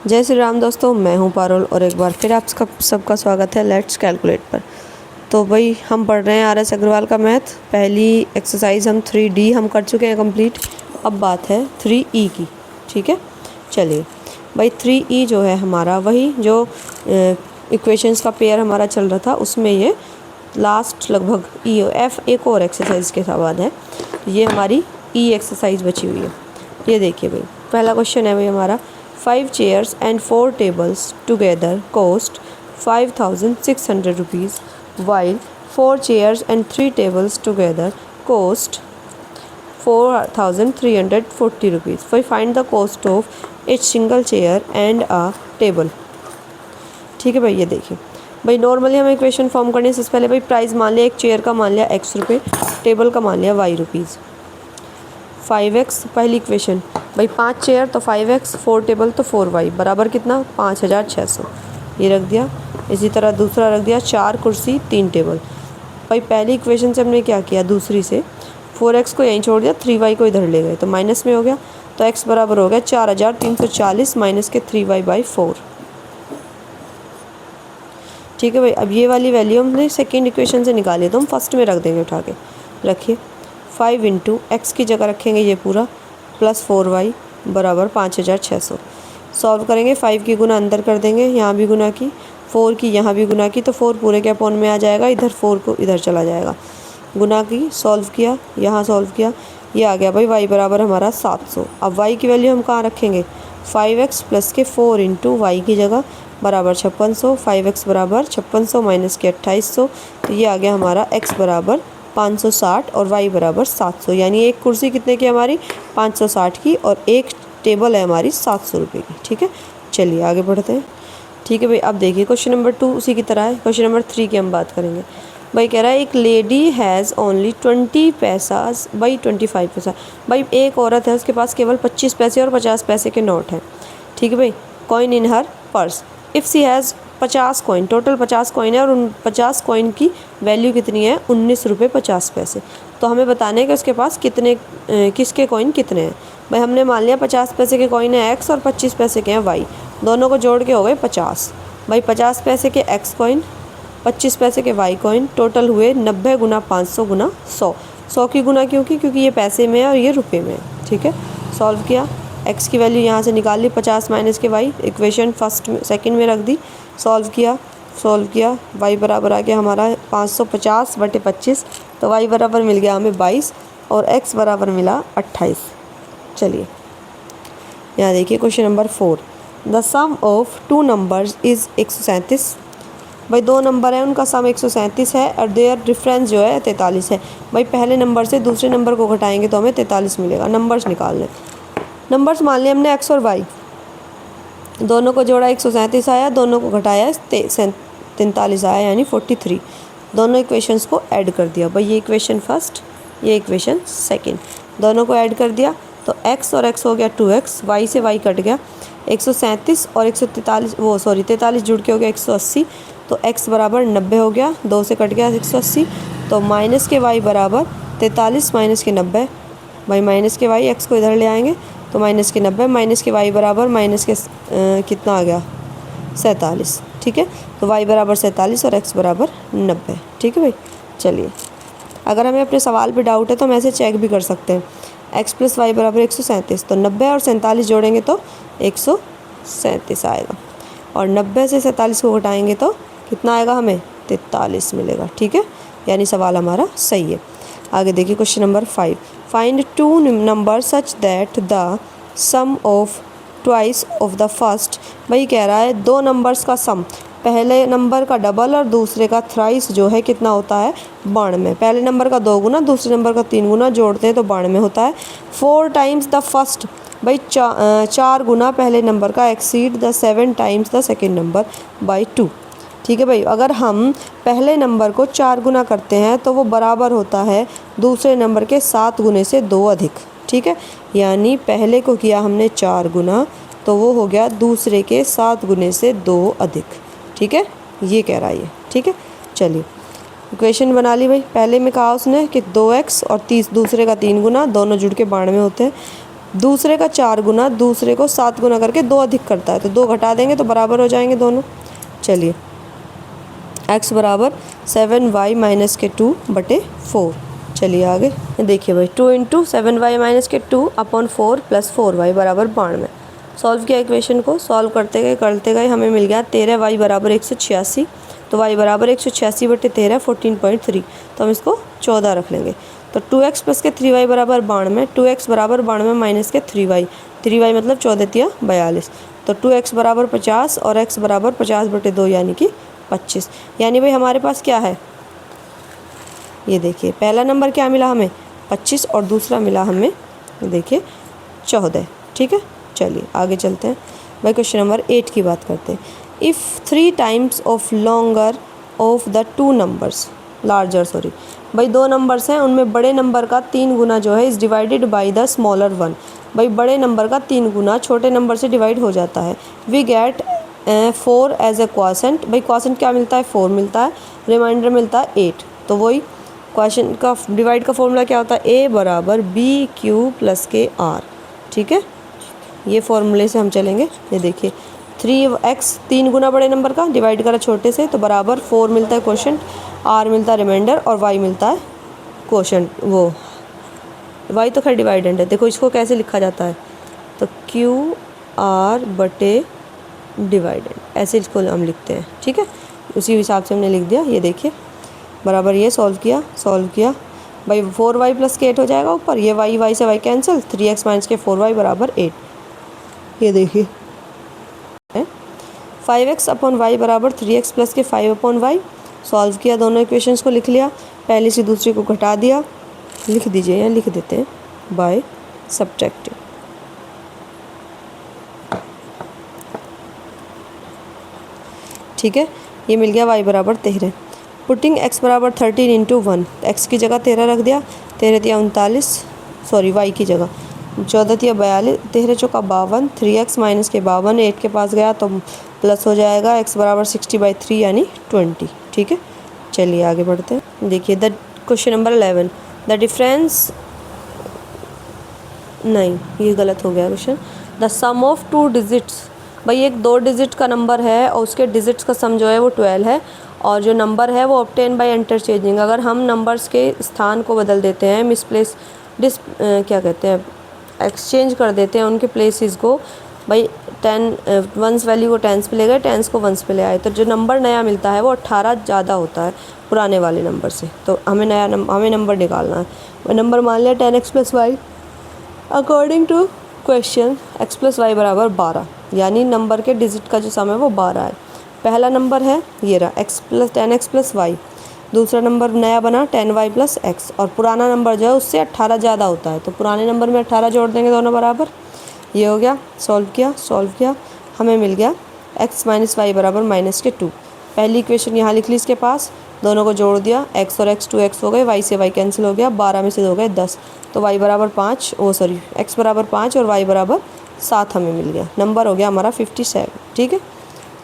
जय श्री राम दोस्तों, मैं हूं पारुल और एक बार फिर आप सबका स्वागत है लेट्स कैलकुलेट पर। तो भाई हम पढ़ रहे हैं आर.एस. अग्रवाल का मैथ। पहली एक्सरसाइज हम 3D हम कर चुके हैं कंप्लीट। अब बात है 3E की। ठीक है, चलिए भाई 3E जो है हमारा वही जो इक्वेशंस का पेयर हमारा चल रहा था उसमें ये लास्ट लगभग F एक और एक्सरसाइज के बाद है। ये हमारी E एक्सरसाइज बची हुई है। ये देखिए भाई, पहला क्वेश्चन है भाई हमारा 5 chairs and 4 tables together cost 5,600 rupees, while 4 chairs and 3 tables together cost 4,340 rupees. So find the cost of each single chair and a table. ठीक है भाई, ये देखिए भाई नॉर्मली हमें इक्वेशन फॉर्म करने से पहले भाई प्राइस मान लिया, एक चेयर का मान लिया x रुपये, टेबल का मान लिया y रुपीज़। 5x पहली इक्वेशन भाई 5 चेयर तो 5x, 4 टेबल तो 4y बराबर कितना 5,600, ये रख दिया। इसी तरह दूसरा रख दिया 4 कुर्सी 3 टेबल। भाई पहली इक्वेशन से हमने क्या किया, दूसरी से 4x को यहीं छोड़ दिया, 3y को इधर ले गए तो माइनस में हो गया, तो x बराबर हो गया 4,340 माइनस के 3y/4। ठीक है भाई, अब ये वाली वैल्यू हमने सेकेंड इक्वेशन से निकाली तो हम फर्स्ट में रख देंगे उठा के। रखिए 5 इंटू एक्स की जगह रखेंगे ये पूरा प्लस 4y बराबर 5,600। सॉल्व करेंगे, 5 की गुना अंदर कर देंगे, यहाँ भी गुना की, 4 की यहाँ भी गुना की, तो 4 पूरे के अपॉन में आ जाएगा, इधर 4 को इधर चला जाएगा। गुना की, सॉल्व किया, यहाँ सॉल्व किया, ये आ गया भाई y बराबर हमारा 700। अब y की वैल्यू हम कहाँ रखेंगे, 5x प्लस के 4 इंटू वाई की जगह बराबर 5600। 5x बराबर 5600 माइनस के 2800, तो ये आ गया हमारा x बराबर 560 और y बराबर 700। यानी एक कुर्सी कितने की हमारी 560 की और एक टेबल है हमारी 700 रुपये की। ठीक है, चलिए आगे बढ़ते हैं। ठीक है भाई, अब देखिए क्वेश्चन नंबर 2 उसी की तरह है। क्वेश्चन नंबर 3 की हम बात करेंगे। भाई कह रहा है एक लेडी हैज़ ओनली 20 पैसाज बाई 25 पैसा। भाई एक औरत है, उसके पास केवल 25 पैसे और 50 पैसे के नोट हैं। ठीक है भाई, coin in her purse. If she has 50 coin, total 50 coin है और उन 50 कॉइन की वैल्यू कितनी है 19 रुपये 50 पैसे। तो हमें बताने कि उसके पास कितने किसके कॉइन कितने हैं। भाई हमने मान लिया 50 पैसे के कॉइन है x और 25 पैसे के हैं y, दोनों को जोड़ के हो गए 50। भाई 50 पैसे के x कॉइन, 25 पैसे के y कॉइन, टोटल हुए 90 गुना 500 गुना 100। 100 की गुना क्योंकि ये पैसे में है और ये रुपये में है। ठीक है, सॉल्व किया, x की वैल्यू यहाँ से निकाल ली 50 माइनस के y, इक्वेशन फर्स्ट में सेकंड में रख दी, सॉल्व किया, y बराबर आ गया हमारा 550 बटे 25, तो y बराबर मिल गया हमें 22 और x बराबर मिला 28। चलिए यहाँ देखिए question number 4, the sum of 2 numbers is 137। भाई 2 नंबर है, उनका सम 137 है और देयर डिफरेंस जो है 43 है। भाई पहले नंबर से दूसरे नंबर को घटाएंगे तो हमें 43 मिलेगा। नंबर्स निकाल लें। नंबर्स मान लिया हमने x और y, दोनों को जोड़ा 137 आया, दोनों को घटाया 43 आया यानी 43। दोनों इक्वेशंस को ऐड कर दिया। भाई ये इक्वेशन फर्स्ट, ये इक्वेशन सेकंड, दोनों को ऐड कर दिया तो x और x हो गया 2x, y से y कट गया, 137 और 43 जुड़ के हो गया 180, तो x बराबर 90 हो गया, 2 से कट गया 180, तो माइनस के y बराबर 43 माइनस के 90। भाई माइनस के y, x को इधर ले आएंगे तो माइनस के 90, माइनस के y बराबर माइनस के कितना आ गया 47। ठीक है, तो y बराबर 47 और x बराबर 90। ठीक है भाई, चलिए अगर हमें अपने सवाल पे डाउट है तो हम ऐसे चेक भी कर सकते हैं, x प्लस वाई बराबर 137, तो 90 और 47 जोड़ेंगे तो 137 आएगा और 90 से 47 को घटाएंगे तो कितना आएगा हमें 43 मिलेगा। ठीक है, यानी सवाल हमारा सही है। आगे देखिए question number 5, find 2 number such that the sum of twice of the first. भाई कह रहा है 2 नंबर्स का सम, पहले नंबर का डबल और दूसरे का थ्राइस जो है कितना होता है 92। पहले नंबर का 2 गुना, दूसरे नंबर का 3 गुना, जोड़ते हैं तो 92 होता है। 4 टाइम्स द फर्स्ट, भाई 4 गुना पहले नंबर का, exceed the 7 times the second number by 2। ठीक है भाई, अगर हम पहले नंबर को 4 गुना करते हैं तो वो बराबर होता है दूसरे नंबर के 7 गुने से 2 अधिक। ठीक है, यानी पहले को किया हमने 4 गुना तो वो हो गया दूसरे के 7 गुने से 2 अधिक। ठीक है, ये कह रहा है ये। ठीक है, चलिए इक्वेशन बना ली। भाई पहले में कहा उसने कि 2x और 30 दूसरे का 3 गुना, दोनों जुड़ के 92 होते हैं। दूसरे का 4 गुना दूसरे को 7 गुना करके 2 अधिक करता है, तो 2 घटा देंगे तो बराबर हो जाएंगे दोनों। चलिए x बराबर 7y माइनस के 2 बटे 4। चलिए आगे देखिए भाई, 2 इंटू 7y माइनस के 2 अपॉन 4 प्लस 4y बराबर 92। सॉल्व किया इक्वेशन को, सॉल्व करते गए हमें मिल गया 13y बराबर 186। तो y बराबर 186 बटे 13 14.3, तो हम इसको 14 रख लेंगे। तो 2x प्लस के 3y बराबर 92, 2x बराबर 92 माइनस के 3y, 3y मतलब 14 42, तो 2x बराबर 50 और x बराबर 50 बटे 2 यानी कि 25। यानी भाई हमारे पास क्या है, ये देखिए पहला नंबर क्या मिला हमें 25 और दूसरा मिला हमें देखिए 14। ठीक है, चलिए आगे चलते हैं भाई। क्वेश्चन नंबर 8 की बात करते हैं। If 3 times of longer of the 2 numbers larger, sorry भाई 2 नंबर्स हैं, उनमें बड़े नंबर का 3 गुना जो है is divided by the smaller one. भाई बड़े नंबर का 3 गुना छोटे नंबर से डिवाइड हो जाता है। We get 4 as a quotient. भाई क्वासेंट क्या मिलता है, 4 मिलता है, रिमाइंडर मिलता है 8। तो वही क्वेश्चन का डिवाइड का फॉर्मूला क्या होता है, ए बराबर बी क्यू प्लस के आर। ठीक है, ये फॉर्मूले से हम चलेंगे। ये देखिए 3x 3 गुना बड़े नंबर का डिवाइड करा छोटे से, तो बराबर 4 मिलता है क्वोशंट, r मिलता है रिमाइंडर और y मिलता है क्वोशंट। वो y तो खैर डिवाइडेंड है। देखो इसको कैसे लिखा जाता है, तो q r बटे डिवाइडेंड, ऐसे इसको हम लिखते हैं। ठीक है, उसी हिसाब से हमने लिख दिया। ये देखिए बराबर, ये सॉल्व किया भाई 4y प्लस के 8 हो जाएगा ऊपर, ये y से y कैंसिल, 3x माइनस के 4y बराबर 8। ये देखिए 5x अपॉन वाई बराबर 3x प्लस के 5 अपॉन वाई। सॉल्व किया, दोनों इक्वेशंस को लिख लिया, पहले से दूसरे को घटा दिया, लिख दीजिए या लिख देते हैं बाय सब्ट्रैक्टिंग। ठीक है, ये मिल गया y बराबर 13। पुटिंग x बराबर 13 इंटू 1, एक्स की जगह 13 रख दिया, 13 या 39, सॉरी y की जगह 14 या 42, 13 चौका 52, 3x माइनस के 52 8 के पास गया तो प्लस हो जाएगा, x बराबर 60/3 यानी 20। ठीक है, चलिए आगे बढ़ते हैं। देखिए the question number 11, the difference, नहीं ये गलत हो गया question. The sum of 2 digits, भाई एक 2 डिजिट का नंबर है और उसके डिजिट्स का सम जो है वो 12 है, और जो नंबर है वो ऑब्टेन बाय इंटरचेंजिंग। अगर हम नंबर्स के स्थान को बदल देते हैं, मिसप्लेस क्या कहते हैं, एक्सचेंज कर देते हैं उनके प्लेसेस को, भाई 10 वंस वैल्यू को टेंस पे ले गए, टेंस को वंस पे ले आए, तो जो नंबर नया मिलता है वो 18 ज़्यादा होता है पुराने वाले नंबर से। तो हमें हमें नंबर निकालना है। वो नंबर मान लिया 10x plus y. According to question x plus y बराबर 12, यानी नंबर के डिजिट का जो सम है वो 12 है। पहला नंबर है ये रहा x plus 10x plus y, दूसरा नंबर नया बना 10y प्लस x, और पुराना नंबर जो है उससे 18 ज़्यादा होता है, तो पुराने नंबर में 18 जोड़ देंगे दोनों बराबर। ये हो गया, सॉल्व किया हमें मिल गया x माइनस वाई बराबर माइनस के 2। पहली इक्वेशन यहाँ लिख ली इसके पास, दोनों को जोड़ दिया, x और x 2x हो गए, y से y कैंसिल हो गया, 12 में से 2 गए 10, तो y बराबर 5, x बराबर 5 और y बराबर 7 हमें मिल गया। नंबर हो गया हमारा 57। ठीक है,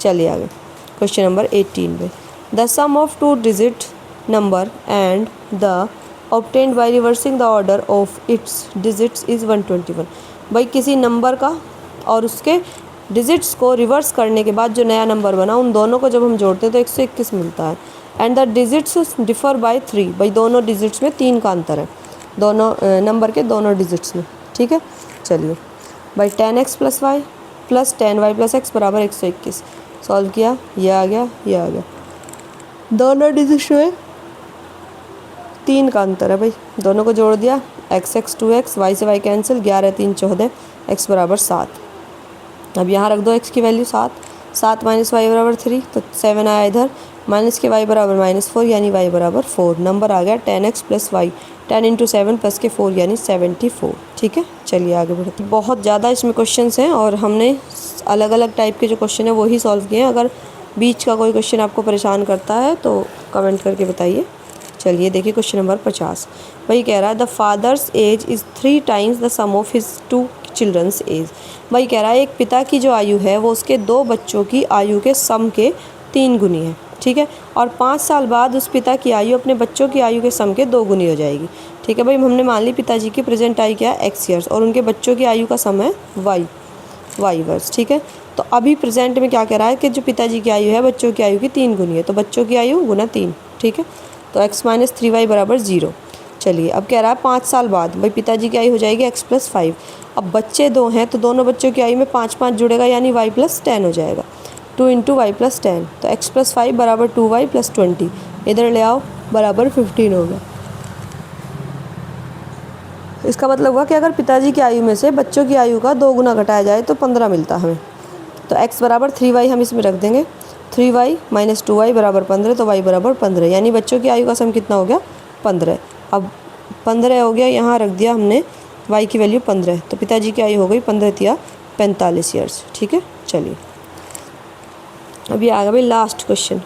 चलिए आगे क्वेश्चन नंबर 18 में, the sum of 2 digit number and the obtained by reversing the order of its digits is 121। भाई किसी नंबर का और उसके डिजिट्स को रिवर्स करने के बाद जो नया नंबर बना, उन दोनों को जब हम जोड़ते हैं तो 121 मिलता है। And the digits differ by 3, भाई दोनों डिजिट्स में 3 का अंतर है, दोनों नंबर के दोनों डिजिट्स में। ठीक है, चलिए भाई 10x plus y plus 10y plus x बराबर 121। सॉल्व किया, ये आ गया, दोनों डिजिट्स में 3 का अंतर है, भाई दोनों को जोड़ दिया, x 2x, y से y कैंसिल, 11 3 14, x बराबर 7। अब यहाँ रख दो x की वैल्यू 7 माइनस वाई बराबर 3, तो 7 आया इधर, माइनस के y बराबर -4 यानी y बराबर 4। नंबर आ गया 10x plus Y, 10 into 7 plus के 4 यानी 74। ठीक है, चलिए आगे बढ़ते हैं। बहुत ज़्यादा इसमें क्वेश्चंस हैं और हमने अलग अलग टाइप के जो क्वेश्चन है वही सॉल्व किए हैं। अगर बीच का कोई क्वेश्चन आपको परेशान करता है तो कमेंट करके बताइए। चलिए देखिए क्वेश्चन नंबर 50, वही कह रहा है the father's age is 3 times the sum of his 2 childrens age. वही कह रहा है एक पिता की जो आयु है वो उसके 2 बच्चों की आयु के सम के 3 गुनी है। ठीक है। और 5 साल बाद उस पिता की आयु अपने बच्चों की आयु के सम के 2 गुनी हो जाएगी, ठीक है भाई। हमने मान ली पिताजी की प्रेजेंट आयु क्या है x ईयर्स और उनके बच्चों की आयु का सम है y वर्ष, ठीक है। तो अभी प्रेजेंट में क्या कह रहा है कि जो पिताजी की आयु है बच्चों की आयु की 3 गुनी है, तो बच्चों की आयु गुना 3, ठीक है। तो x माइनस 3y बराबर 0। चलिए अब कह रहा है 5 साल बाद भाई पिताजी की आयु हो जाएगी x प्लस 5। अब बच्चे 2 हैं तो दोनों बच्चों की आयु में 5 जुड़ेगा यानी y प्लस 10 हो जाएगा, 2 इंटू वाई प्लस 10। तो x प्लस 5 बराबर 2y प्लस 20, इधर ले आओ बराबर 15 हो गया। इसका मतलब हुआ कि अगर पिताजी की आयु में से बच्चों की आयु का 2 गुना घटाया जाए तो 15 मिलता हमें। तो x बराबर 3y हम इसमें रख देंगे, 3y माइनस 2y बराबर 15, तो y बराबर 15 यानी बच्चों की आयु का सम कितना हो गया 15। अब 15 हो गया, यहाँ रख दिया हमने y की वैल्यू 15, तो पिताजी की आयु हो गई 15 या 45 ईयर्स, ठीक है। चलिए अभी आ गया भाई लास्ट क्वेश्चन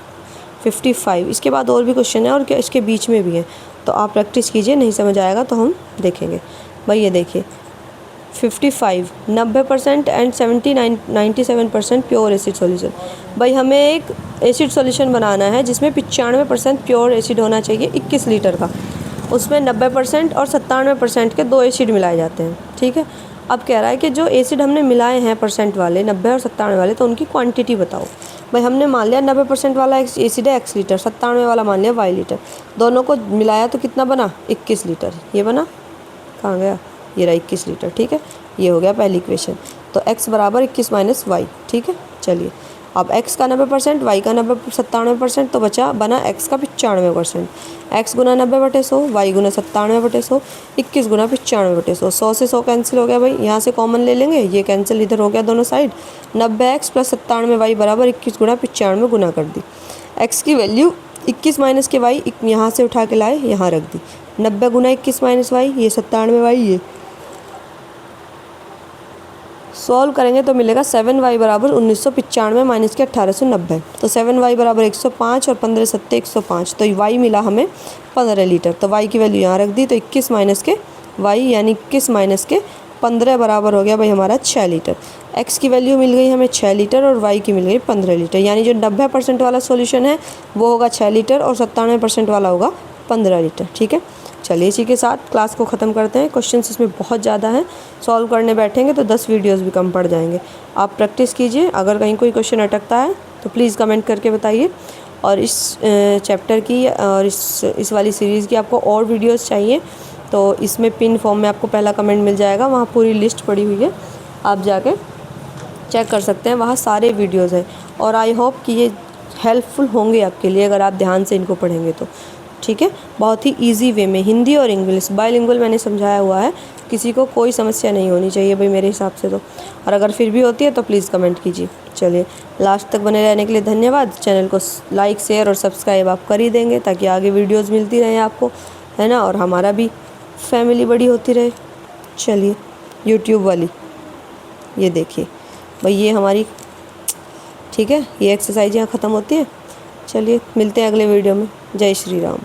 55। इसके बाद और भी क्वेश्चन है और क्या इसके बीच में भी है, तो आप प्रैक्टिस कीजिए, नहीं समझ आएगा तो हम देखेंगे। भाई ये देखिए 55 90% एंड 97% प्योर एसिड सॉल्यूशन। भाई हमें एक एसिड सॉल्यूशन बनाना है जिसमें 95% प्योर एसिड होना चाहिए 21 लीटर का, उसमें 90% और 97% के 2 एसिड मिलाए जाते हैं, ठीक है। अब कह रहा है कि जो एसिड हमने मिलाए हैं परसेंट वाले 90 और 97 वाले, तो उनकी क्वांटिटी बताओ। भाई हमने मान लिया 90% वाला एसिड है x लीटर, 97 वाला मान लिया y लीटर, दोनों को मिलाया तो कितना बना 21 लीटर। ये बना, कहाँ गया, ये रहा 21 लीटर, ठीक है। ये हो गया पहली इक्वेशन। तो x बराबर 21 माइनस वाई, ठीक है। चलिए अब x का 90%, y का 97%, तो बना x का 95%। x गुना 90/100, y गुना 97/100, 21 गुना 95/100। 100 से 100 कैंसिल हो गया भाई, यहाँ से कॉमन ले लेंगे, ये कैंसिल इधर हो गया दोनों साइड। 90x प्लस 97y बराबर 21 गुना 95 गुना कर दी। x की वैल्यू 21 माइनस के y यहाँ से उठा के लाए, यहाँ रख दी। 90 गुना 21 माइनस वाई, ये 97y, ये सॉल्व करेंगे तो मिलेगा 7y बराबर 1995 माइनस के 1890। तो 7y बराबर 105 और 15 सत्ते 105, तो y मिला हमें 15 लीटर। तो y की वैल्यू यहाँ रख दी, तो 21 माइनस के y यानी 21 माइनस के 15 बराबर हो गया भाई हमारा 6 लीटर। x की वैल्यू मिल गई हमें 6 लीटर और y की मिल गई 15 लीटर, यानी जो 90% वाला सॉल्यूशन है वो होगा 6 लीटर और 97% वाला होगा 15 लीटर, ठीक है। चलिए इसी के साथ क्लास को ख़त्म करते हैं। क्वेश्चंस इसमें बहुत ज़्यादा हैं, सॉल्व करने बैठेंगे तो 10 वीडियोस भी कम पड़ जाएंगे। आप प्रैक्टिस कीजिए, अगर कहीं कोई क्वेश्चन अटकता है तो प्लीज़ कमेंट करके बताइए। और इस चैप्टर की और इस वाली सीरीज़ की आपको और वीडियोस चाहिए तो इसमें पिन फॉर्म में आपको पहला कमेंट मिल जाएगा, वहाँ पूरी लिस्ट पड़ी हुई है, आप जाके चेक कर सकते हैं, वहाँ सारे वीडियोज़ हैं। और आई होप कि ये हेल्पफुल होंगे आपके लिए अगर आप ध्यान से इनको पढ़ेंगे तो, ठीक है। बहुत ही इजी वे में हिंदी और इंग्लिश बाइलिंगुअल मैंने समझाया हुआ है, किसी को कोई समस्या नहीं होनी चाहिए भाई मेरे हिसाब से तो। और अगर फिर भी होती है तो प्लीज़ कमेंट कीजिए। चलिए लास्ट तक बने रहने के लिए धन्यवाद। चैनल को लाइक शेयर और सब्सक्राइब आप कर ही देंगे ताकि आगे वीडियोज़ मिलती रहें आपको, है ना, और हमारा भी फैमिली बड़ी होती रहे। चलिए यूट्यूब वाली ये देखिए भाई, ये हमारी, ठीक है, ये एक्सरसाइज यहाँ ख़त्म होती है। चलिए मिलते हैं अगले वीडियो में। जय श्री राम।